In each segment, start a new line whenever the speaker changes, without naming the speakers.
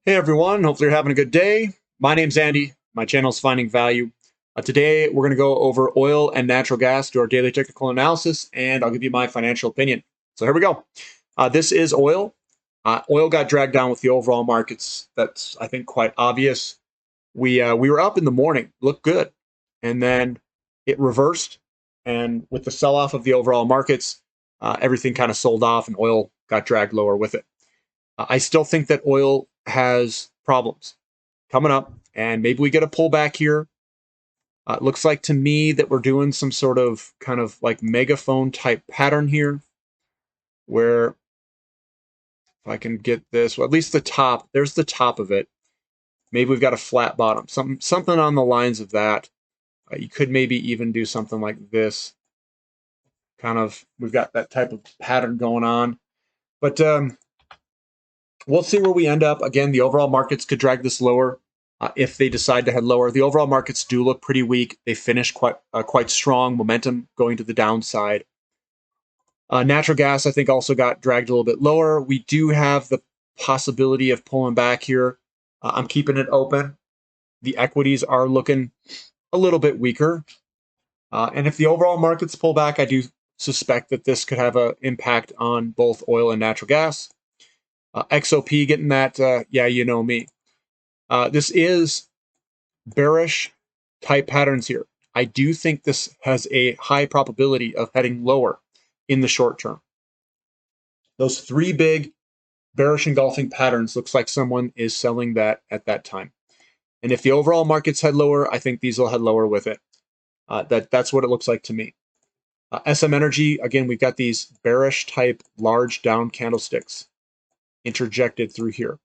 Hey everyone, hopefully you're having a good day. My name's Andy. My channel is Finding Value. Today we're going to go over oil and natural gas, do our daily technical analysis, and I'll give you my financial opinion. So here we go. This is oil. Oil got dragged down with the overall markets. That's, I think, quite obvious. We were up in the morning, looked good, and then it reversed. And with the sell-off of the overall markets, everything kind of sold off, and oil got dragged lower with it. I still think that oil has problems coming up, and maybe we get a pullback here. It looks like to me that we're doing some sort of kind of like megaphone type pattern here, where if I can get this, well, at least the top, there's the top of it. Maybe we've got a flat bottom, something on the lines of that. You could maybe even do something like this. Kind of, we've got that type of pattern going on, but we'll see where we end up. Again, the overall markets could drag this lower if they decide to head lower. The overall markets do look pretty weak. They finished quite strong, momentum going to the downside. Natural gas, I think, also got dragged a little bit lower. We do have the possibility of pulling back here. I'm keeping it open. The equities are looking a little bit weaker. And if the overall markets pull back, I do suspect that this could have an impact on both oil and natural gas. XOP getting that, yeah, you know me. This is bearish type patterns here. I do think this has a high probability of heading lower in the short term. Those three big bearish engulfing patterns looks like someone is selling that at that time. And if the overall markets head lower, I think these will head lower with it. That's what it looks like to me. SM Energy, again, we've got these bearish type large down candlesticks interjected through here.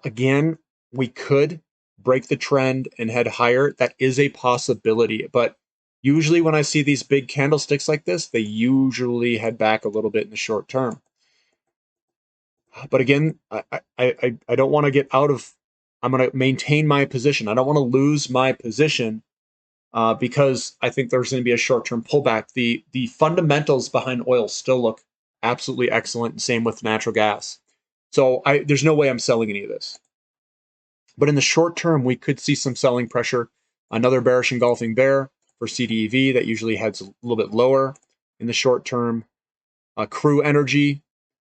Again, we could break the trend and head higher. That is a possibility, but usually when I see these big candlesticks like this, they usually head back a little bit in the short term. But again, I don't want to get out of, I'm going to maintain my position. I don't want to lose my position because I think there's going to be a short-term pullback. The fundamentals behind oil still look absolutely excellent, and same with natural gas. So there's no way I'm selling any of this. But in the short term, we could see some selling pressure. Another bearish engulfing bear for CDEV that usually heads a little bit lower in the short term. Crew Energy,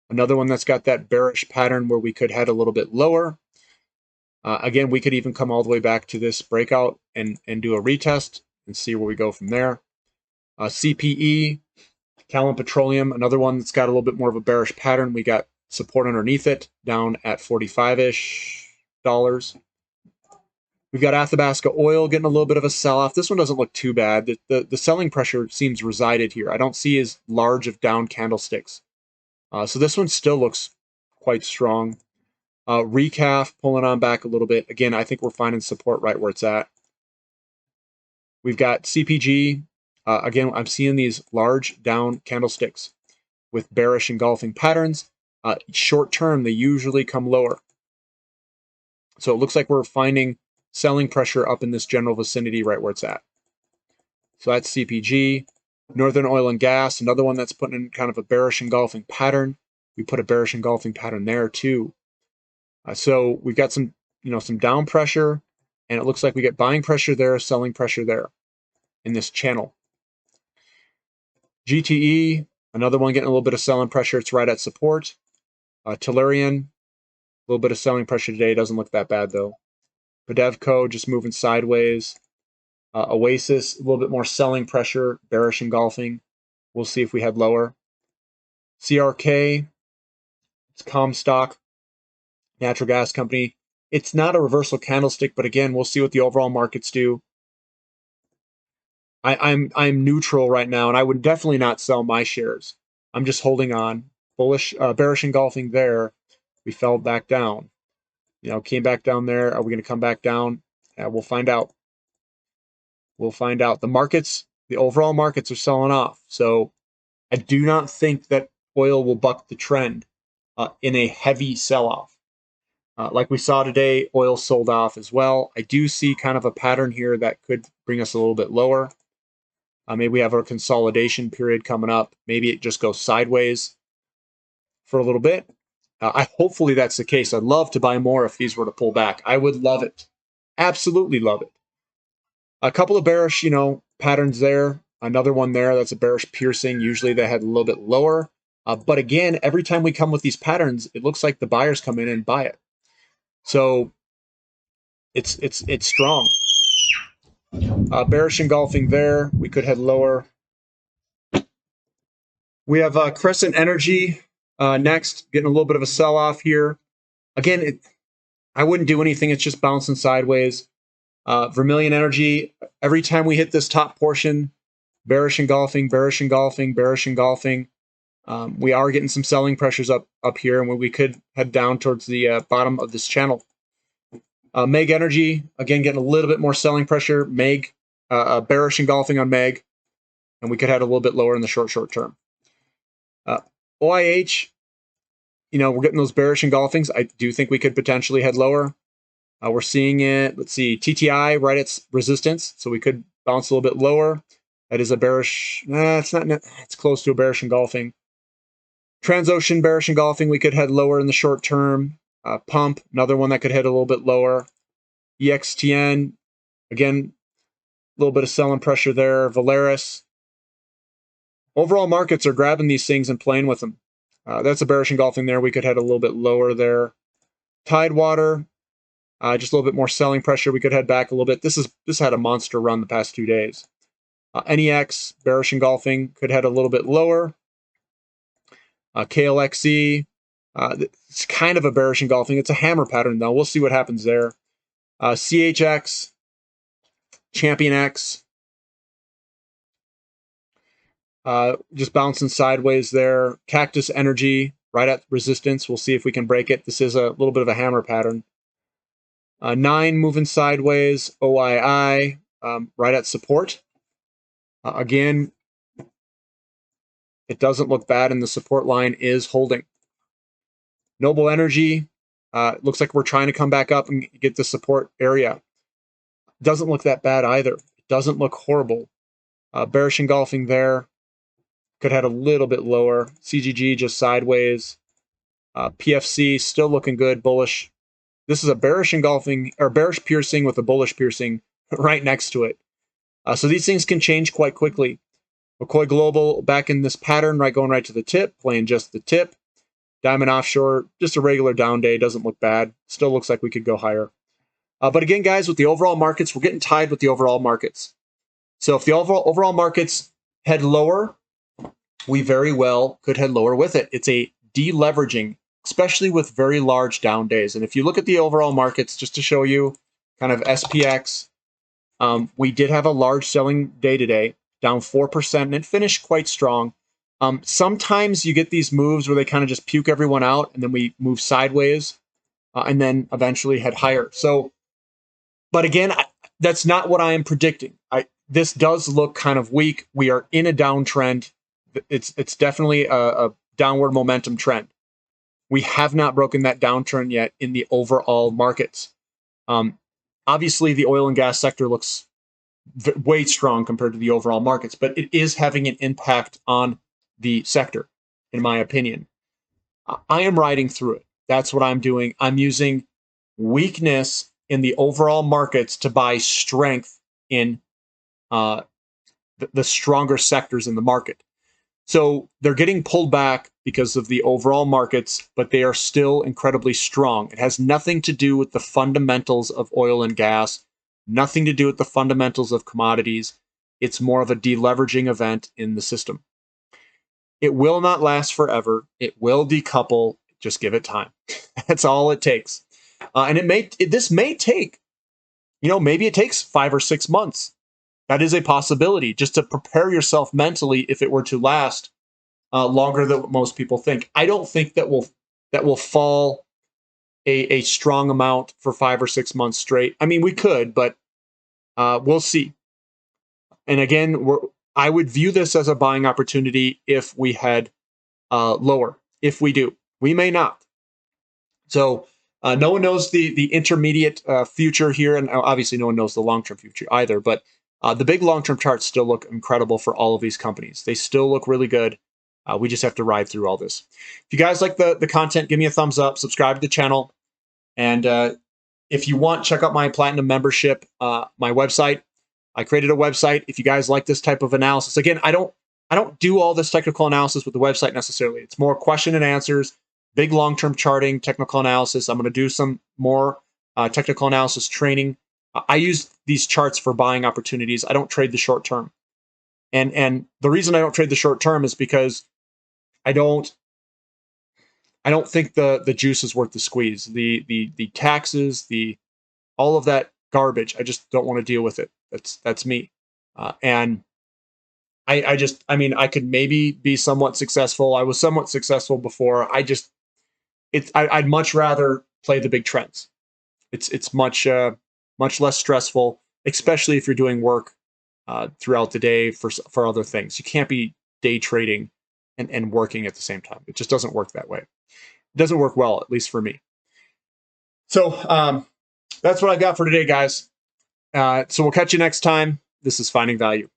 another one that's got that bearish pattern where we could head a little bit lower. Again, we could even come all the way back to this breakout and do a retest and see where we go from there. CPE, Callum Petroleum, another one that's got a little bit more of a bearish pattern. We got support underneath it down at 45-ish dollars. We've got Athabasca Oil getting a little bit of a sell-off. This one doesn't look too bad. The selling pressure seems resided here. I don't see as large of down candlesticks. So this one still looks quite strong. Recaf pulling on back a little bit. Again, I think we're finding support right where it's at. We've got CPG. Again, I'm seeing these large down candlesticks with bearish engulfing patterns. Short term, they usually come lower. So it looks like we're finding selling pressure up in this general vicinity right where it's at. So that's CPG. Northern Oil and Gas, another one that's putting in kind of a bearish engulfing pattern. We put a bearish engulfing pattern there too. So we've got some down pressure, and it looks like we get buying pressure there, selling pressure there in this channel. GTE, another one getting a little bit of selling pressure. It's right at support. Tellurian, a little bit of selling pressure today. Doesn't look that bad though. Pedevco just moving sideways. Oasis, a little bit more selling pressure, bearish engulfing. We'll see if we head lower. CRK, it's Comstock, natural gas company. It's not a reversal candlestick, but again, we'll see what the overall markets do. I'm neutral right now, and I would definitely not sell my shares. I'm just holding on. Bullish, bearish engulfing there. We fell back down. Came back down there. Are we going to come back down? We'll find out. We'll find out. The overall markets are selling off. So I do not think that oil will buck the trend in a heavy sell-off. Like we saw today, oil sold off as well. I do see kind of a pattern here that could bring us a little bit lower. Maybe we have our consolidation period coming up. Maybe it just goes sideways for a little bit. Hopefully that's the case. I'd love to buy more if these were to pull back. I would love it. Absolutely love it. A couple of bearish, patterns there. Another one there. That's a bearish piercing. Usually they had a little bit lower. But again, every time we come with these patterns, it looks like the buyers come in and buy it. So it's strong. Bearish engulfing there. We could head lower. We have Crescent Energy next, getting a little bit of a sell-off here. Again, I wouldn't do anything. It's just bouncing sideways. Vermilion Energy, every time we hit this top portion, bearish engulfing, bearish engulfing, bearish engulfing. We are getting some selling pressures up here, and we could head down towards the bottom of this channel. Meg Energy, again, getting a little bit more selling pressure. Meg, bearish engulfing on Meg, and we could head a little bit lower in the short term. OIH, we're getting those bearish engulfings. I do think we could potentially head lower. We're seeing it, let's see, TTI right at resistance, so we could bounce a little bit lower. That is a bearish, it's close to a bearish engulfing. Transocean bearish engulfing, we could head lower in the short term. Pump, another one that could head a little bit lower. EXTN, again, a little bit of selling pressure there. Valaris. Overall markets are grabbing these things and playing with them. That's a bearish engulfing there. We could head a little bit lower there. Tidewater, just a little bit more selling pressure. We could head back a little bit. This had a monster run the past 2 days. NEX, bearish engulfing, could head a little bit lower. KLXE, it's kind of a bearish engulfing. It's a hammer pattern, though. We'll see what happens there. CHX, ChampionX, just bouncing sideways there. Cactus Energy, right at resistance. We'll see if we can break it. This is a little bit of a hammer pattern. 9 moving sideways. OII, right at support. Again, it doesn't look bad, and the support line is holding. Noble Energy, looks like we're trying to come back up and get the support area. Doesn't look that bad either. It doesn't look horrible. Bearish engulfing there. Could head a little bit lower. CGG just sideways. PFC still looking good, bullish. This is a bearish engulfing, or bearish piercing with a bullish piercing right next to it. So these things can change quite quickly. McCoy Global back in this pattern, right, going right to the tip, playing just the tip. Diamond Offshore, just a regular down day, doesn't look bad. Still looks like we could go higher. But again, guys, with the overall markets, we're getting tied with the overall markets. So if the overall markets head lower, we very well could head lower with it. It's a deleveraging, especially with very large down days. And if you look at the overall markets, just to show you kind of SPX, we did have a large selling day today, down 4%, and it finished quite strong. Sometimes you get these moves where they kind of just puke everyone out, and then we move sideways, and then eventually head higher. So, but again, that's not what I am predicting. This does look kind of weak. We are in a downtrend. It's definitely a downward momentum trend. We have not broken that downturn yet in the overall markets. Obviously, the oil and gas sector looks way strong compared to the overall markets, but it is having an impact on the sector, in my opinion. I am riding through it. That's what I'm doing. I'm using weakness in the overall markets to buy strength in the stronger sectors in the market. So they're getting pulled back because of the overall markets, but they are still incredibly strong. It has nothing to do with the fundamentals of oil and gas, nothing to do with the fundamentals of commodities. It's more of a deleveraging event in the system. It will not last forever. It will decouple. Just give it time. That's all it takes. And this may take, maybe it takes 5 or 6 months. That is a possibility, just to prepare yourself mentally if it were to last longer than what most people think. I don't think that will fall a strong amount for 5 or 6 months straight. I mean, we could, but we'll see. And again, I would view this as a buying opportunity if we head lower. If we do, we may not. So no one knows the intermediate future here, and obviously no one knows the long-term future either. But the big long-term charts still look incredible for all of these companies. They still look really good. We just have to ride through all this. If you guys like the content, give me a thumbs up, subscribe to the channel, and if you want, check out my Platinum membership, my website. I created a website. If you guys like this type of analysis, again, I don't do all this technical analysis with the website necessarily. It's more question and answers, big long-term charting, technical analysis. I'm going to do some more technical analysis training. I use these charts for buying opportunities. I don't trade the short term. And the reason I don't trade the short term is because I don't think the juice is worth the squeeze. The taxes, all of that garbage, I just don't want to deal with it. That's me. And I mean, I could maybe be somewhat successful. I was somewhat successful before. I'd much rather play the big trends. It's much less stressful, especially if you're doing work throughout the day for other things. You can't be day trading and working at the same time. It just doesn't work that way. It doesn't work well, at least for me. So that's what I got for today, guys. So we'll catch you next time. This is Finding Value.